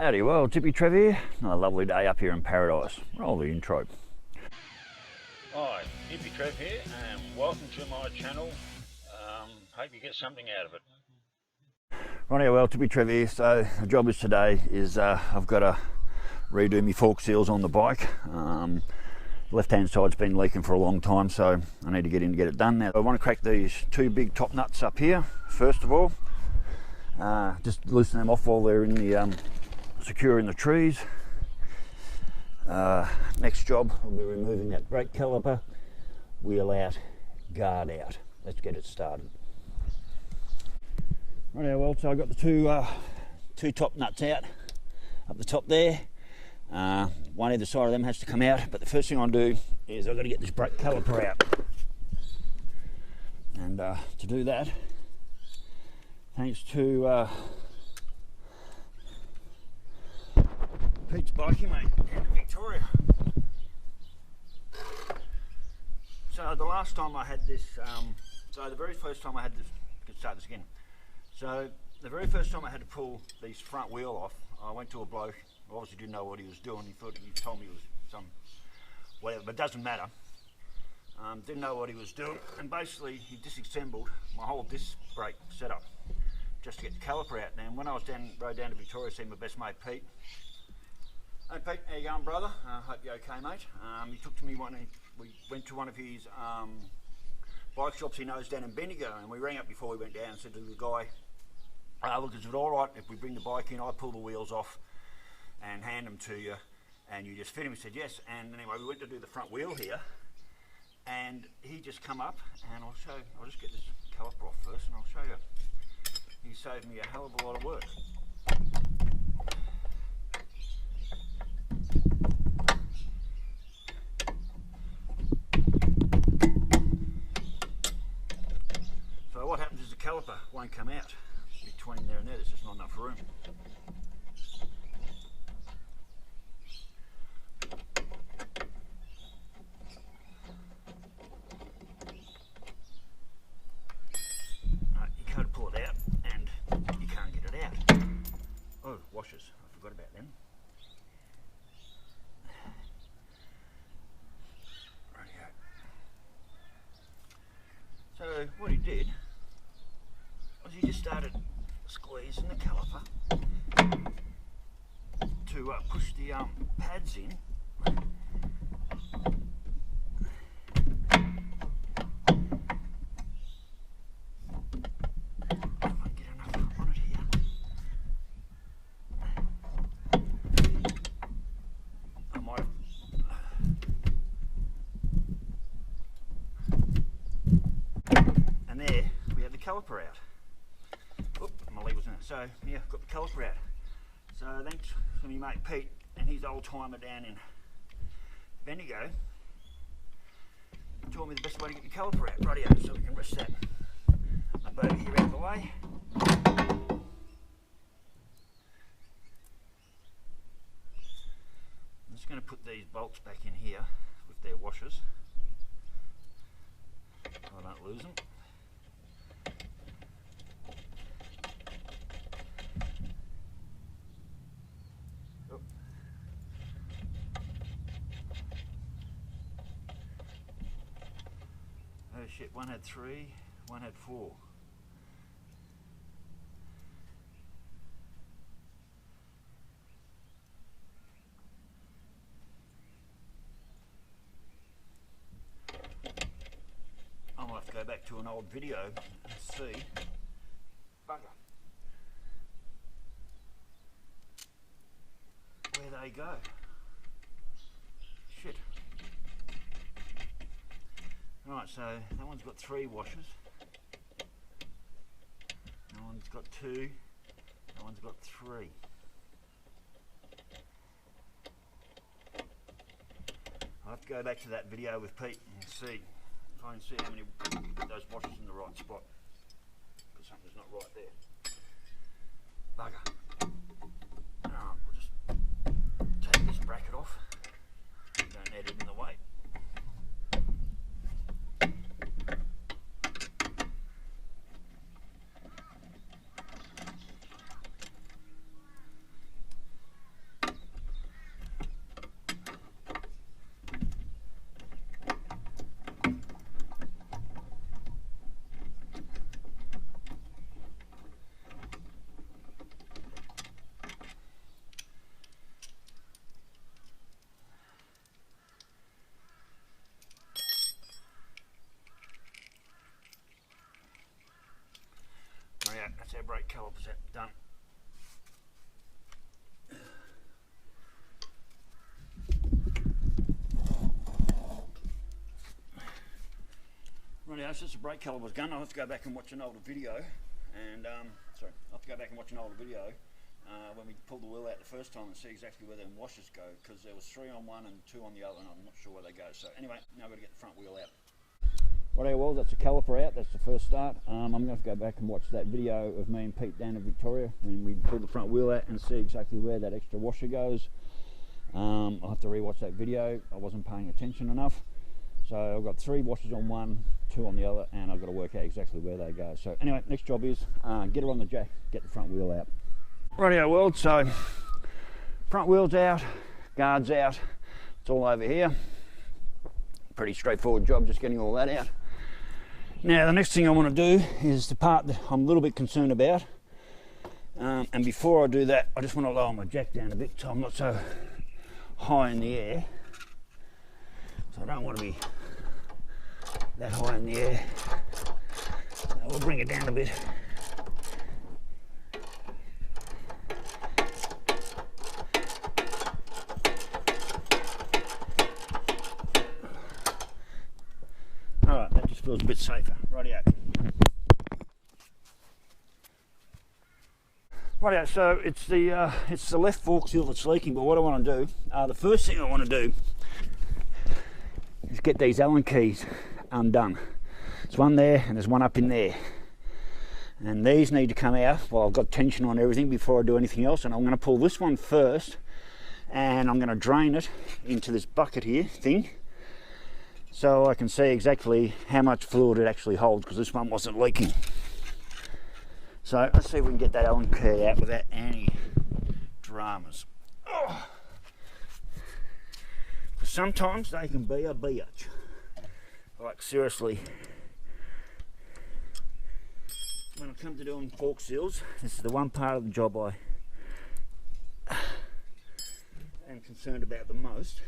Howdy, well, Hippy Trev here. Another lovely day up here in paradise. Roll the intro. Hi, Hippy Trev here, and welcome to my channel. Hope you get something out of it. Rightio, well, Hippy Trev here. So the job is today is I've got to redo my fork seals on the bike. Left-hand side's been leaking for a long time, so I need to get in to get it done now. I want to crack these two big top nuts up here, first of all. Just loosen them off while they're in the secure in the trees. Next job will be removing that brake caliper, wheel out, guard out. Let's get it started. Right, well, so I got the two top nuts out up the top there. One either side of them has to come out, but the first thing I'll do is I've got to get this brake caliper out. And to do that, thanks to Pete's biking mate down in Victoria. So the last time I had this, so the very first time I had this, let's start this again. So the very first time I had to pull these front wheel off, I went to a bloke who obviously didn't know what he was doing. He thought, he told me it was some whatever, but it doesn't matter. Didn't know what he was doing, and basically he disassembled my whole disc brake setup just to get the caliper out. And when I was rode down to Victoria, seeing my best mate Pete. Hey Pete, how you going, brother? Hope you're okay, mate. He took to me we went to one of his bike shops he knows down in Bendigo, and we rang up before we went down and said to the guy, look, is it all right if we bring the bike in, I pull the wheels off and hand them to you and you just fit them? He said yes. And anyway, we went to do the front wheel here, and he just come up, and I'll just get this caliper off first and I'll show you. He saved me a hell of a lot of work. So what happens is the caliper won't come out between there and there. There's just not enough room. You can't pull it out and you can't get it out. Oh, washers, I forgot about them. Rightio. So what he did was he just started squeezing the caliper to push the pads in. I might get enough on it here. I might. And there we have the caliper out. Oop, my leg was in it. So yeah, I've got the caliper out. So thanks to my mate Pete and his old timer down in Bendigo. He taught me the best way to get your caliper out. Rightio, so we can rest that up over here out of the way. I'm just going to put these bolts back in here with their washers so I don't lose them. Oh shit, one had 3, one had 4. I might have to go back to an old video and see. Bugger. Where they go. Shit. Right, so that one's got 3 washers. That one's got 2. That one's got 3. I'll have to go back to that video with Pete and see. Try and see how many put those washers in the right spot. Because something's not right there. Bugger. Alright, we'll just take this bracket off. Don't need it in the way. That's our brake calipers done. Rightio, since the brake caliper's done, I'll have to go back and watch an older video, and when we pulled the wheel out the first time and see exactly where them washers go, because there was 3 on one and 2 on the other, and I'm not sure where they go. So anyway, now I've got to get the front wheel out. Rightio, well, that's the caliper out, that's the first start. I'm going to have to go back and watch that video of me and Pete down in Victoria when we pulled the front wheel out and see exactly where that extra washer goes. I'll have to re-watch that video. I wasn't paying attention enough. So I've got 3 washers on one, 2 on the other, and I've got to work out exactly where they go. So anyway, next job is get her on the jack, get the front wheel out. Rightio world, so front wheel's out, guard's out, it's all over here. Pretty straightforward job, just getting all that out. Now the next thing I want to do is the part that I'm a little bit concerned about. And before I do that, I just want to lower my jack down a bit so I'm not so high in the air. So I don't want to be that high in the air. So we'll bring it down a bit. Alright, that just feels a bit safer. Rightio. Rightio, so it's the left fork seal that's leaking, but what I want to do, the first thing I want to do is get these Allen keys undone. There's one there and there's one up in there. And these need to come out while I've got tension on everything before I do anything else. And I'm going to pull this one first and I'm going to drain it into this bucket here thing so I can see exactly how much fluid it actually holds, because this one wasn't leaking. So let's see if we can get that Allen key out without any dramas. Oh. Sometimes they can be a bitch. Like seriously. When I come to doing fork seals, this is the one part of the job I am concerned about the most,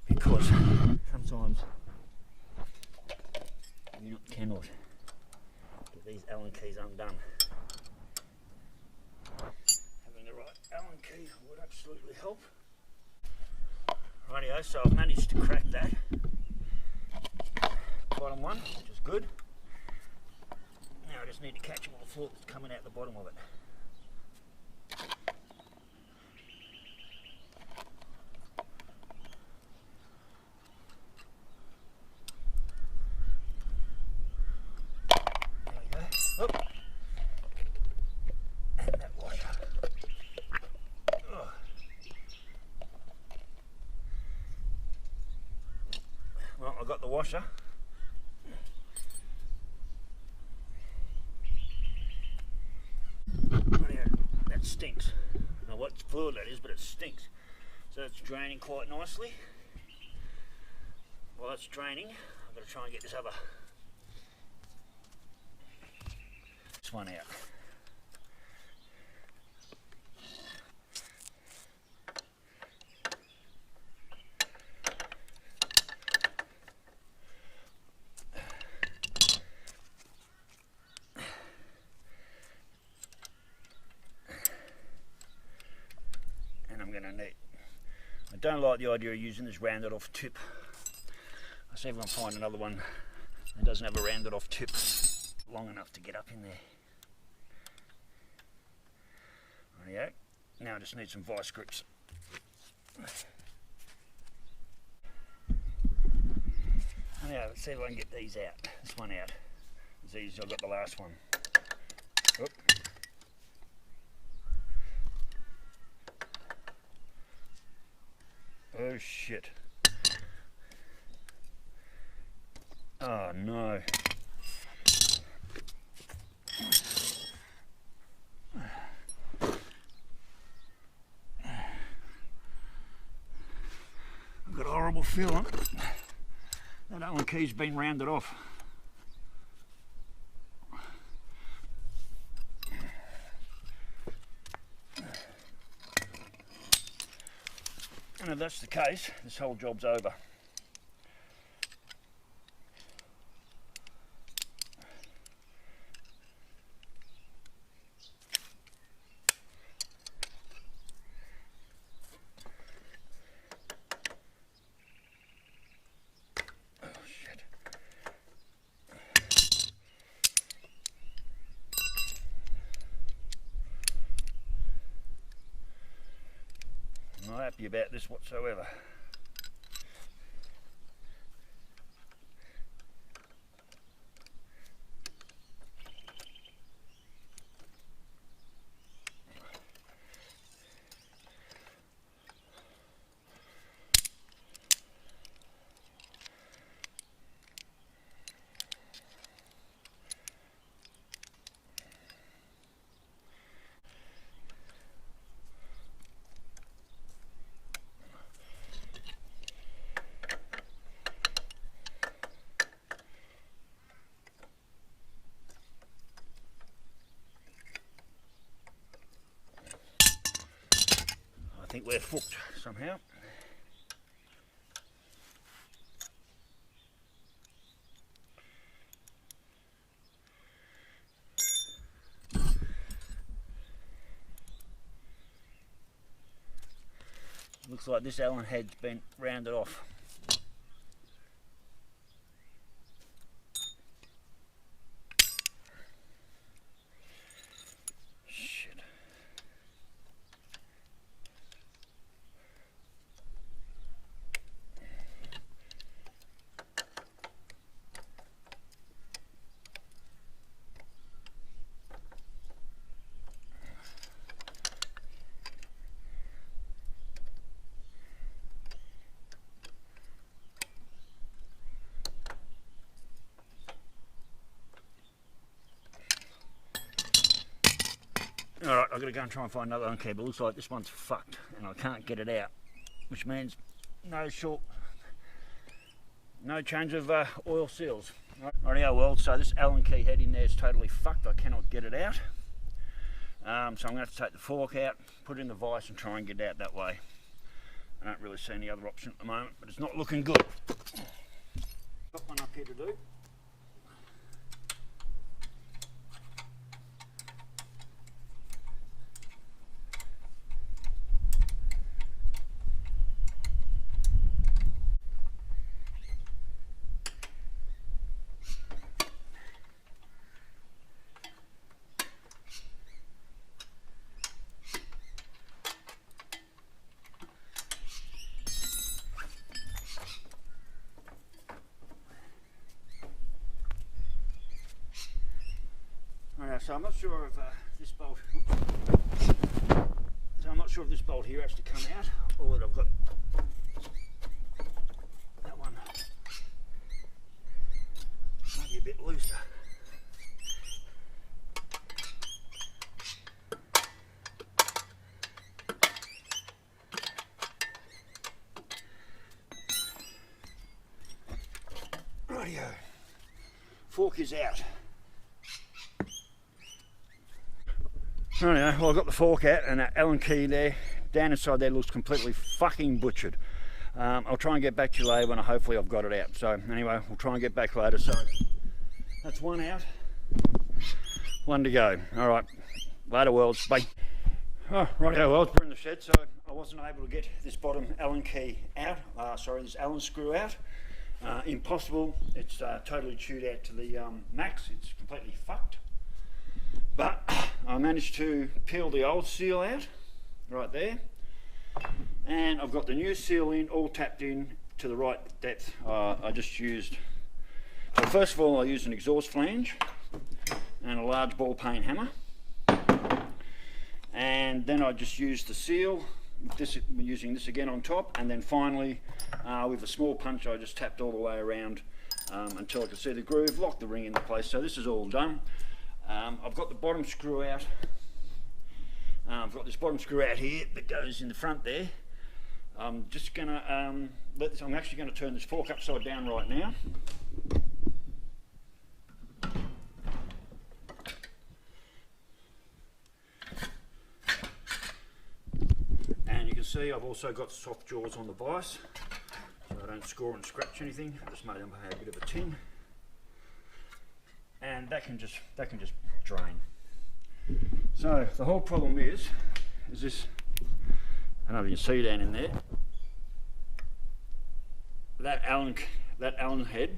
because sometimes you cannot get these Allen keys undone. Having the right Allen key would absolutely help. Rightio, so I've managed to crack that bottom one, which is good. Now I just need to catch all the fluid that's coming out the bottom of it. There we go. Oop. And that washer. Ugh. Well, I've got the washer. That stinks. I don't know what fluid that is, but it stinks. So it's draining quite nicely. While it's draining, I've got to try and get this one out. I don't like the idea of using this rounded off tip. I'll see if I can find another one that doesn't have a rounded off tip long enough to get up in there. Rightio. Now I just need some vice grips. Now let's see if I can get these out. This one out. It's easy, I've got the last one. Oop. Oh shit. Oh no. I've got a horrible feeling that Allen key's been rounded off. And if that's the case, this whole job's over. not happy about this whatsoever. I think we're fucked somehow. Looks like this Allen head's been rounded off. Alright, I've got to go and try and find another Allen key, but it looks like this one's fucked and I can't get it out, which means no change of oil seals. Rightio, well, so this Allen key head in there is totally fucked. I cannot get it out. So I'm going to have to take the fork out, put it in the vise and try and get it out that way. I don't really see any other option at the moment, but it's not looking good. Got one up here to do. So I'm not sure if this bolt. So I'm not sure if this bolt here has to come out, or whether I've got that one maybe a bit looser. Rightio. Fork is out. Anyway, well, I've got the fork out and that Allen key there, down inside there, looks completely fucking butchered. I'll try and get back to you later when hopefully I've got it out. So anyway, we'll try and get back later. So that's one out, one to go. All right, later worlds, bye. Oh, rightio, well, we're in the shed, so I wasn't able to get this bottom Allen key out, this Allen screw out. Impossible, it's totally chewed out to the max, it's completely fucked. But I managed to peel the old seal out, right there, and I've got the new seal in, all tapped in to the right depth. I just used, so first of all I used an exhaust flange and a large ball peen hammer, and then I just used the seal, using this again on top, and then finally with a small punch I just tapped all the way around until I could see the groove, locked the ring into place. So this is all done. I've got the bottom screw out. I've got this bottom screw out here that goes in the front there. I'm just gonna I'm actually going to turn this fork upside down right now. And you can see I've also got soft jaws on the vise, so I don't score and scratch anything. I just made them a bit of a tin. And that can just drain. So the whole problem is this, I don't know if you can see down in there, that Allen head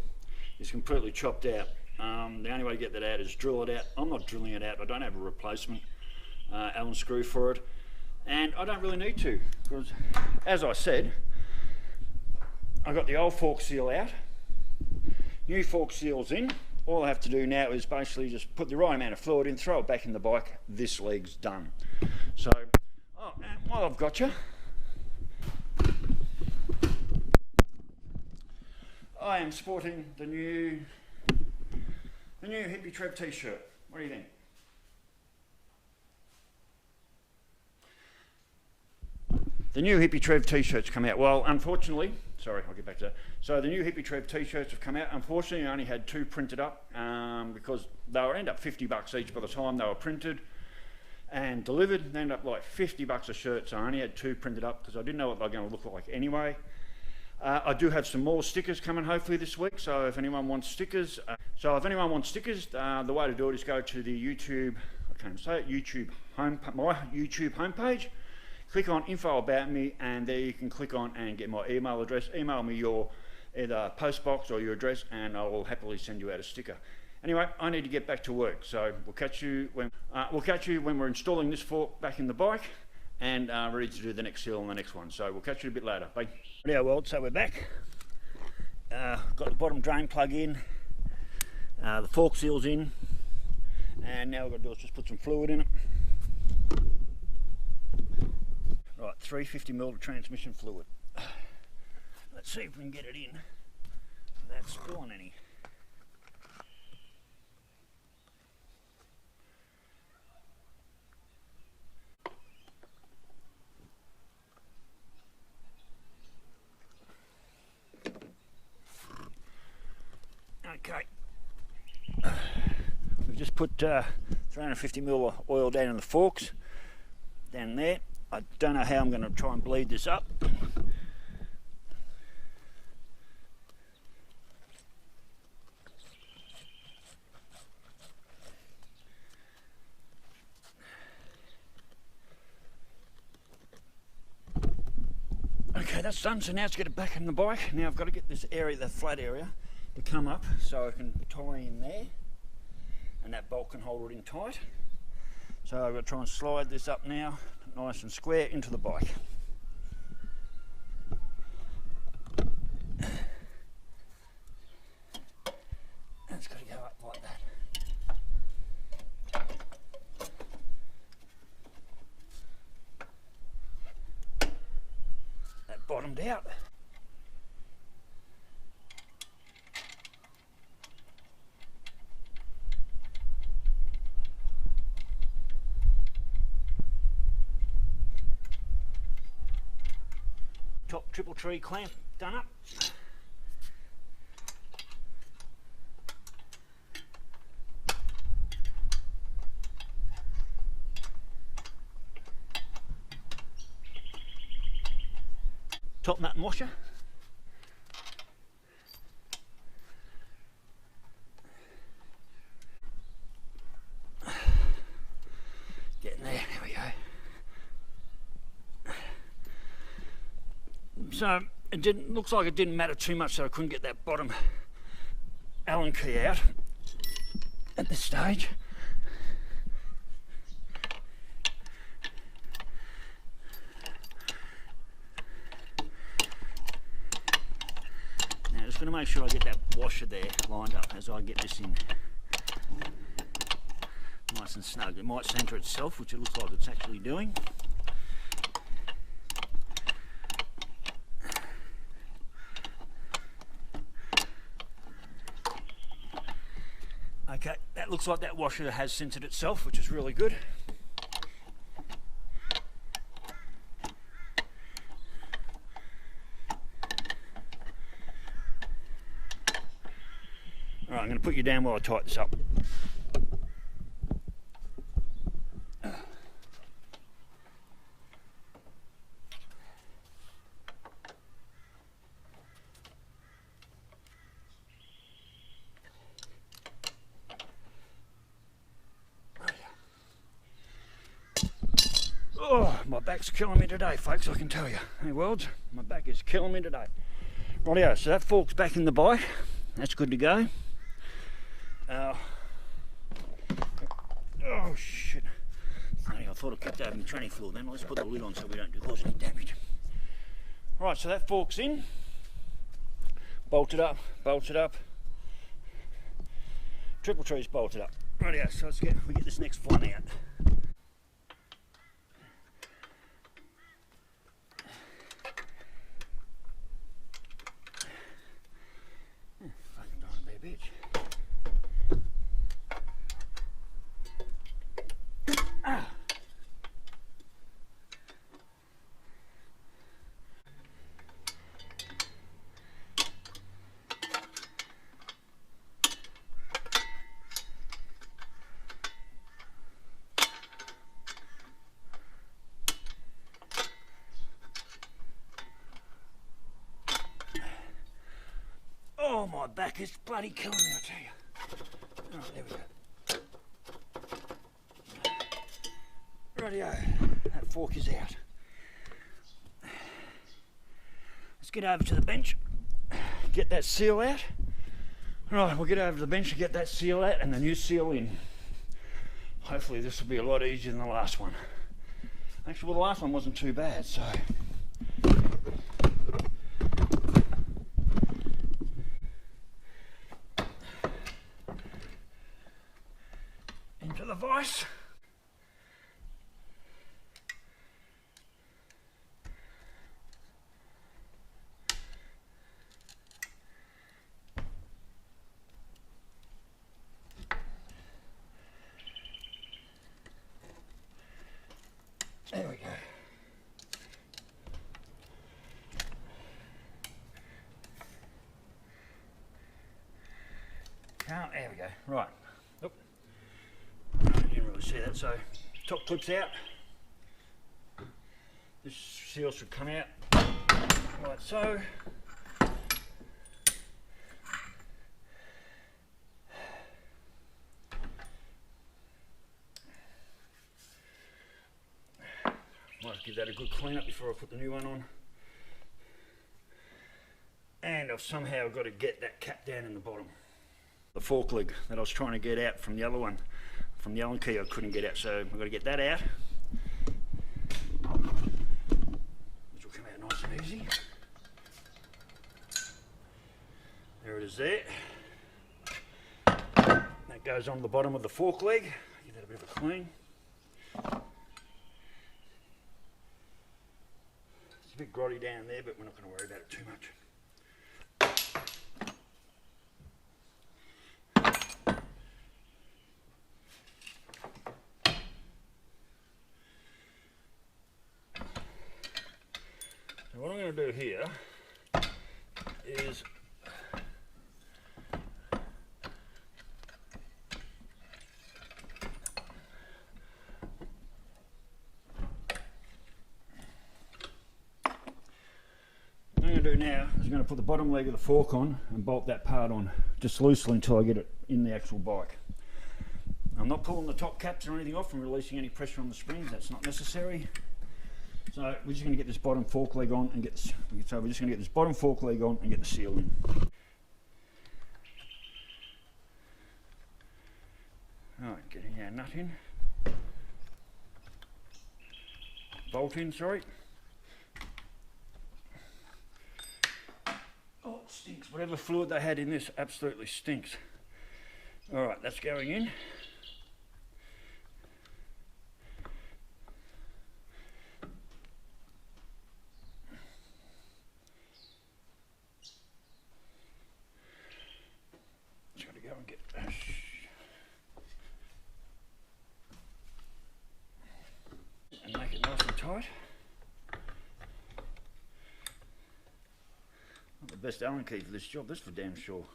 is completely chopped out. The only way to get that out is drill it out. I'm not drilling it out, I don't have a replacement Allen screw for it, And I don't really need to, because as I said, I got the old fork seal out, new fork seals in. All I have to do now is basically just put the right amount of fluid in, throw it back in the bike, this leg's done. So, and while I've got you, I am sporting the new Hippy Trev t-shirt. What do you think? The new Hippy Trev t-shirts come out. Well, unfortunately, sorry, I'll get back to that. So the new Hippy Trev t-shirts have come out. Unfortunately, I only had 2 printed up because they were end up $50 each by the time they were printed and delivered. They ended up like $50 a shirt, so I only had 2 printed up because I didn't know what they're going to look like anyway. I do have some more stickers coming hopefully this week, so if anyone wants stickers, the way to do it is go to the YouTube, I can't say it, my YouTube homepage. Click on info about me, and there you can click on and get my email address. Email me your either post box or your address, and I will happily send you out a sticker. Anyway, I need to get back to work, so we'll catch you when we're installing this fork back in the bike and ready to do the next seal on the next one. So we'll catch you a bit later. Bye. Yeah, well, so we're back. Got the bottom drain plug in, the fork seal's in, and now what we've got to do is just put some fluid in it. Right, 350ml of transmission fluid. Let's see if we can get it in without spilling any. Okay. We've just put 350ml of oil down in the forks, down there. I don't know how I'm going to try and bleed this up. Okay, that's done. So now let's get it back in the bike. Now I've got to get this area, the flat area, to come up so I can tie in there, and that bolt can hold it in tight. So I've got to try and slide this up now, nice and square, into the bike. It's got to go up like that. That bottomed out. Top triple tree clamp done up. Top nut and washer. Getting there, there we go. So it looks like it didn't matter too much, so I couldn't get that bottom Allen key out at this stage. Now just going to make sure I get that washer there lined up as I get this in nice and snug. It might centre itself, which it looks like it's actually doing. Okay, that looks like that washer has centered itself, which is really good. Alright, I'm going to put you down while I tighten this up. Oh, my back's killing me today, folks, I can tell you. Hey, worlds, my back is killing me today. Rightio, so that fork's back in the bike. That's good to go. Oh, shit. I thought I kept having tranny fluid then. Let's put the lid on so we don't cause any damage. Right, so that fork's in. Bolted up, bolted up. Triple tree's bolted up. Rightio, so we get this next one out. Fucking don't be a bitch. Ah. Oh, my back is bloody killing me, I tell you. Oh, there we go. Rightio, that fork is out. Let's get over to the bench, get that seal out. Right, we'll get over to the bench and get that seal out and the new seal in. Hopefully this will be a lot easier than the last one. Actually, well, the last one wasn't too bad, so. Into the vise. There we go. There we go. Right. Oop. I didn't really see that. So, top clip's out. This seal should come out. Like so. Might give that a good clean up before I put the new one on. And I've somehow got to get that cap down in the bottom. The fork leg that I was trying to get out from the other one, from the Allen key, I couldn't get out, so I've got to get that out. Which will come out nice and easy. There it is there. That goes on the bottom of the fork leg. Give that a bit of a clean. It's a bit grotty down there, but we're not going to worry about it too much. So what I'm going to do here is now is I'm going to put the bottom leg of the fork on and bolt that part on just loosely until I get it in the actual bike. I'm not pulling the top caps or anything off and releasing any pressure on the springs, that's not necessary. So we're just going to get this bottom fork leg on and get this, so we're just going to get this bottom fork leg on and get the seal in. Alright, getting our nut in. Bolt in, sorry. Oh, it stinks. Whatever fluid they had in this absolutely stinks. Alright, that's going in. Just got to go and get and make it nice and tight. Not the best Allen key for this job, that's for damn sure.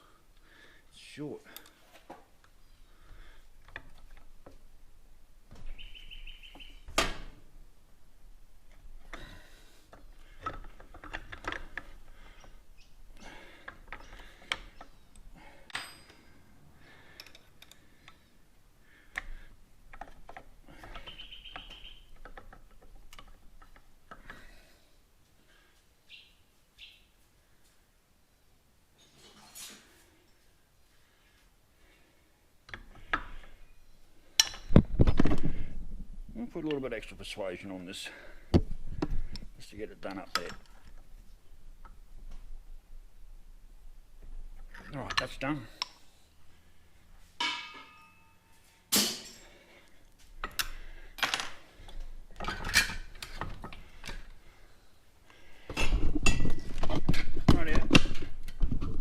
It's short. put a little bit extra persuasion on this just to get it done up there. Alright, that's done. Right out.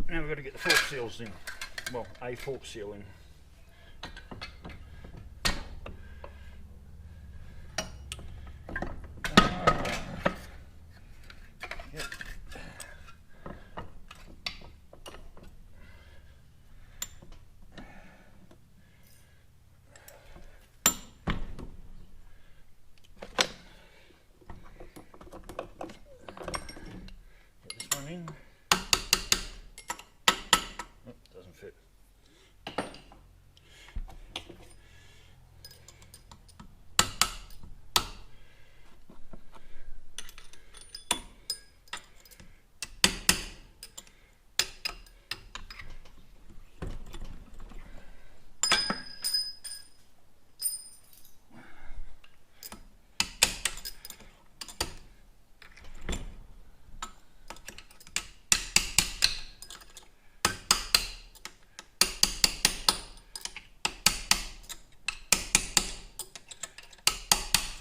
Now we've got to get the fork seals in. Well, a fork seal in. In. Oh, doesn't fit.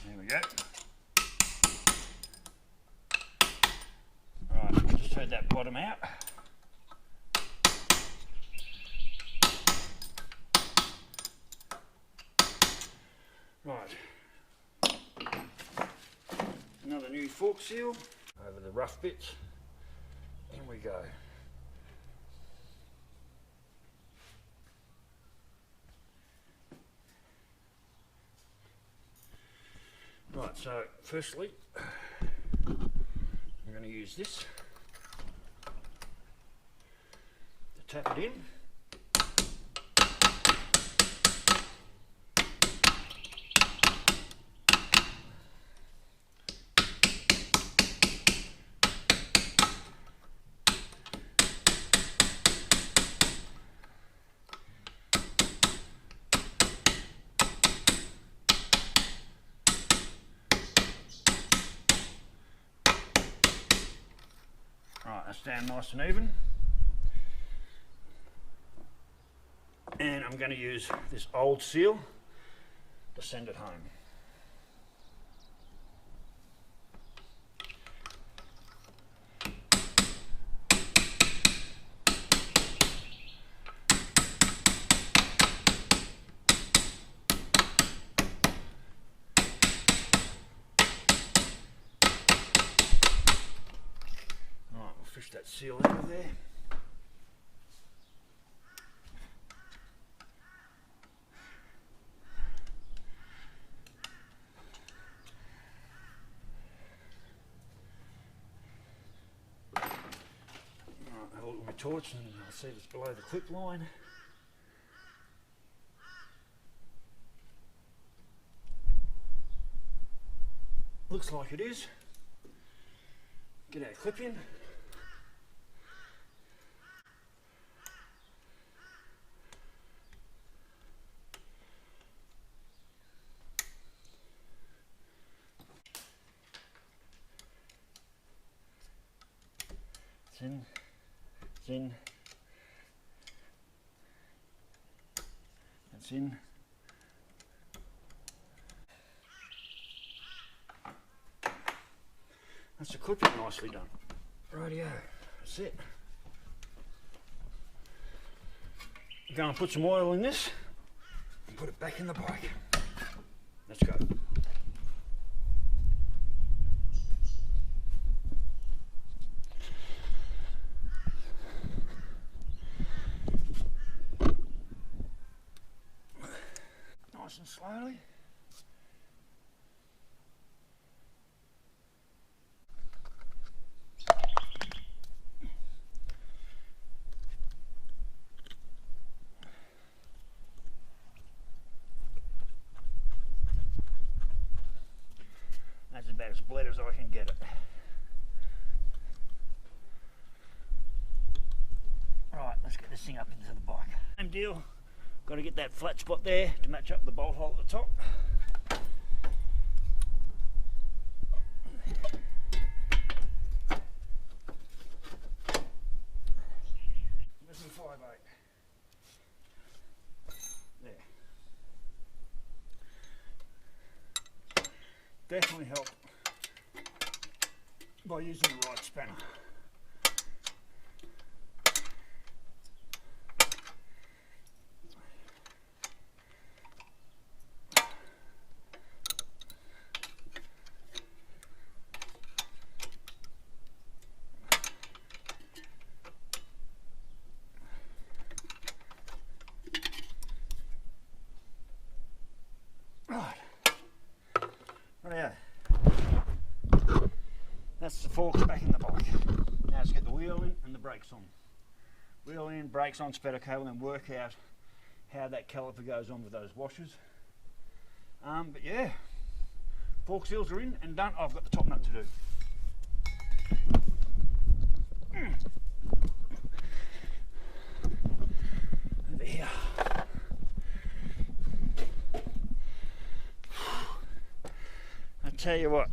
There we go. Right, just turn that bottom out. Right. Another new fork seal over the rough bits. In we go. Right, so firstly, I'm going to use this to tap it in. Right, that's down nice and even. And I'm going to use this old seal to send it home. Fish that seal out of there. Right, have a look at my torch and I'll see if it's below the clip line. Looks like it is. Get our clip in. It's in, that's in. That's the clipping nicely done. Rightio, that's it. Go and put some oil in this and put it back in the bike. Let's go. Nice and slowly. That's about as bled as I can get it. Right, let's get this thing up into the bike. Same deal. Got to get that flat spot there to match up the bolt hole at the top. definitely helped by using the right spanner. Right, that's the forks back in the bike. Now let's get the wheel in and the brakes on. Wheel in, brakes on, speedo cable, and work out how that caliper goes on with those washers. But yeah, fork seals are in and done. I've got the top nut to do. Over here. I tell you what,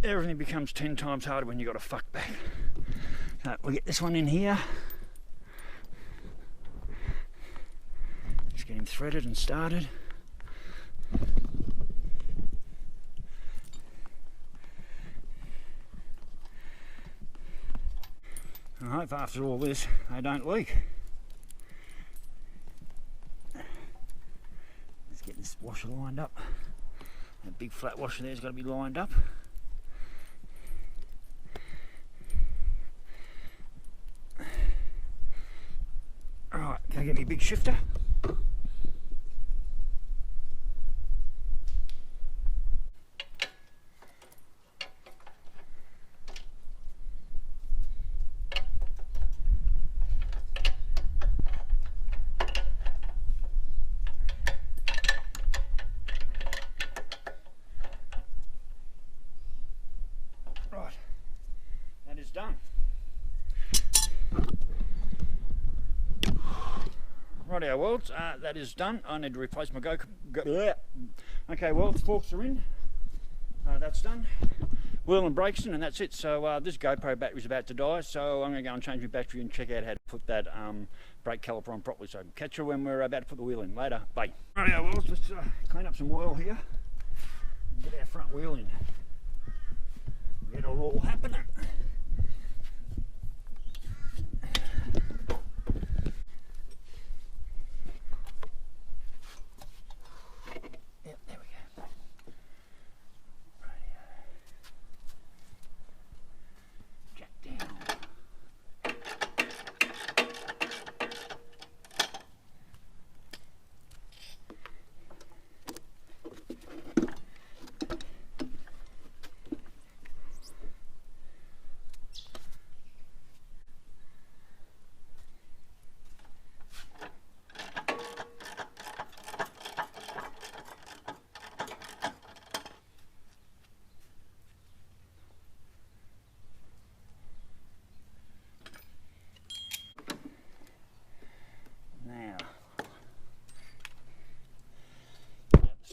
everything becomes 10 times harder when you've got a fuck back. So we'll get this one in here. Just get him threaded and started. I hope after all this they don't leak. Let's get this washer lined up. That big flat washer there's got to be lined up. Alright, can I get me a big shifter? Right, that is done. Rightio worlds, that is done. I need to replace my Okay, well, the forks are in. That's done. Wheel and brakes in, and that's it. So this GoPro battery's about to die, so I'm going to go and change my battery and check out how to put that brake caliper on properly. So catch you when we're about to put the wheel in. Later, bye. Rightio worlds, let's clean up some oil here and get our front wheel in. Get it all happening.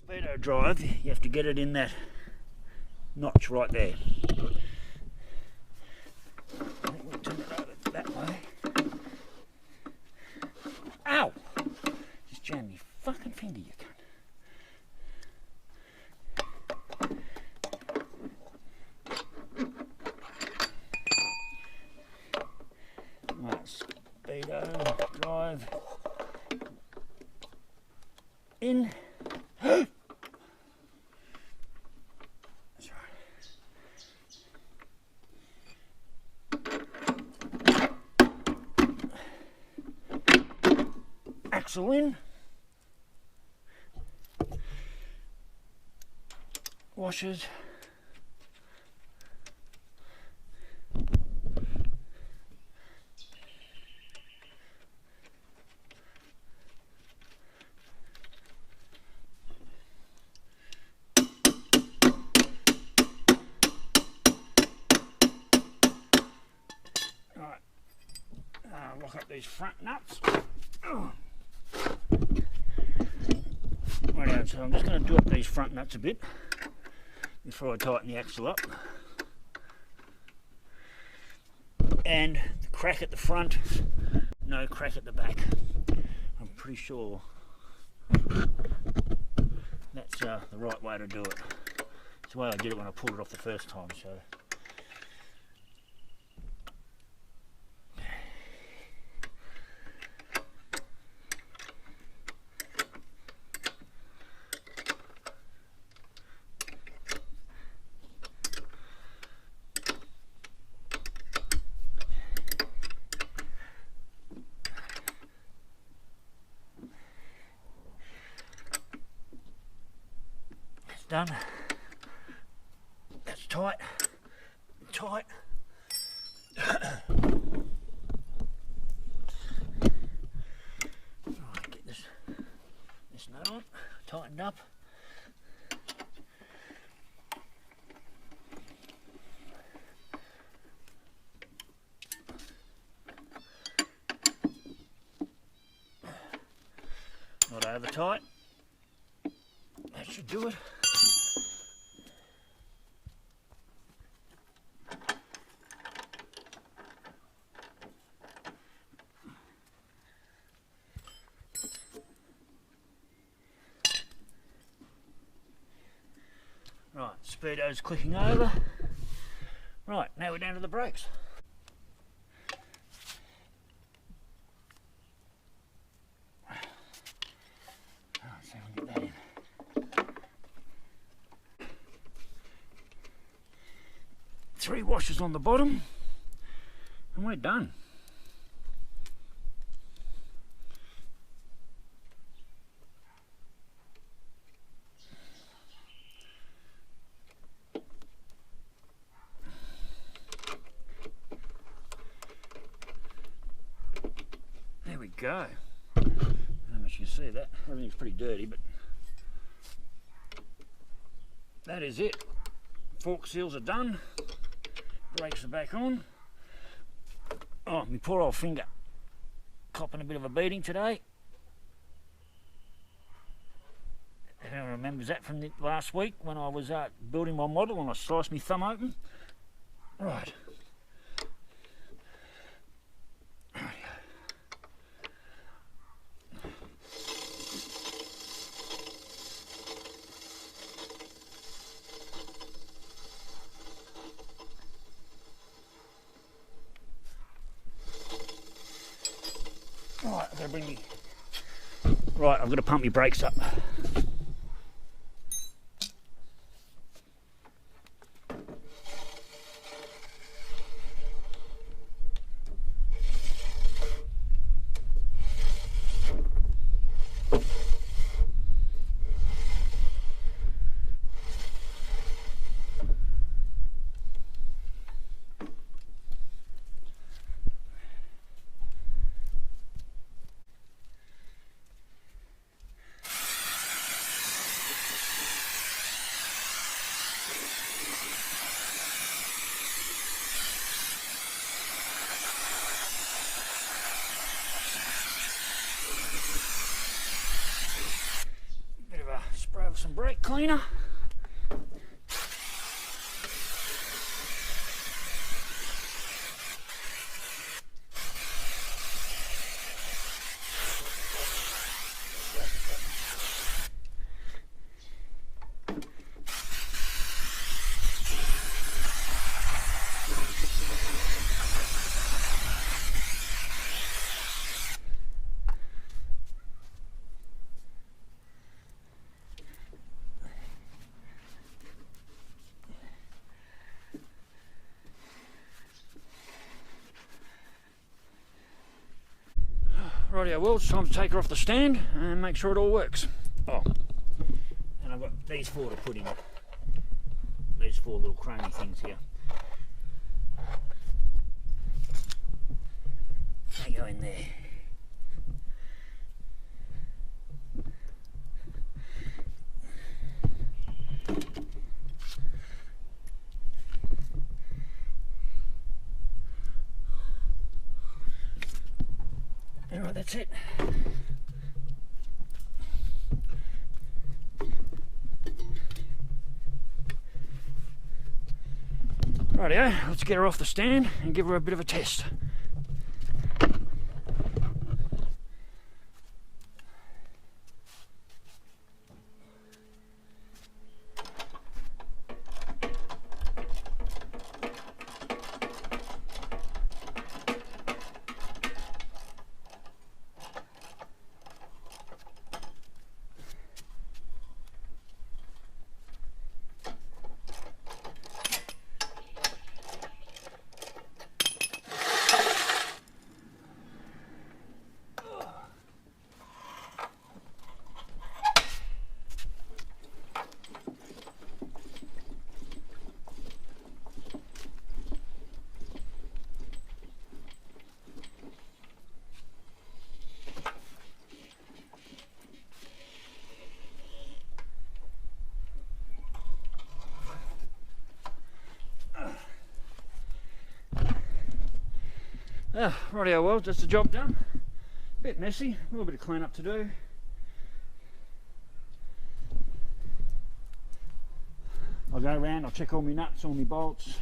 Speedo drive, you have to get it in that notch right there. I think we'll turn it over that way. Ow! Just jammed me fucking finger, you cunt. Right, speedo drive in. Axle in, washers, right, lock up these front nuts. Right, so I'm just going to do up these front nuts a bit before I tighten the axle up. And the crack at the front, no crack at the back. I'm pretty sure. That's the right way to do it. It's the way I did it when I pulled it off the first time. So. Done. That's tight. Tight. Right, get this nut on, tightened up. Not over tight. That should do it. Right, speedo's clicking over. Right, now we're down to the brakes. Right, so we'll get that in. Three washers on the bottom, and we're done. There we go. I don't know if you can see that. Everything's pretty dirty, but that is it. Fork seals are done. Brakes are back on. Oh, my poor old finger. Copping a bit of a beating today. Everyone remembers that from last week when I was building my model and I sliced my thumb open. Right. Right, I've got to bring me. Right, I've got to pump my brakes up. Spray with some brake cleaner. Rightio, well, it's time to take her off the stand and make sure it all works. Oh, and I've got these four to put in. These four little chromey things here. They go in there. Alright, that's it. Rightio, let's get her off the stand and give her a bit of a test. Rightio, well, that's the job done. Bit messy, a little bit of clean up to do. I'll go around, I'll check all my nuts, all my bolts,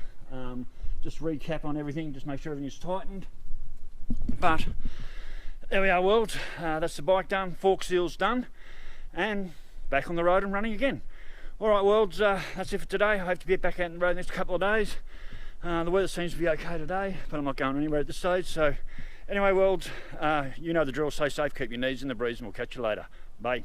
just recap on everything, just make sure everything's tightened. But there we are, world. That's the bike done, fork seals done, and back on the road and running again. Alright, worlds, that's it for today. I hope to be back out on the road the next couple of days. The weather seems to be okay today, but I'm not going anywhere at this stage. So anyway, world, you know the drill. Stay safe, keep your knees in the breeze, and we'll catch you later. Bye.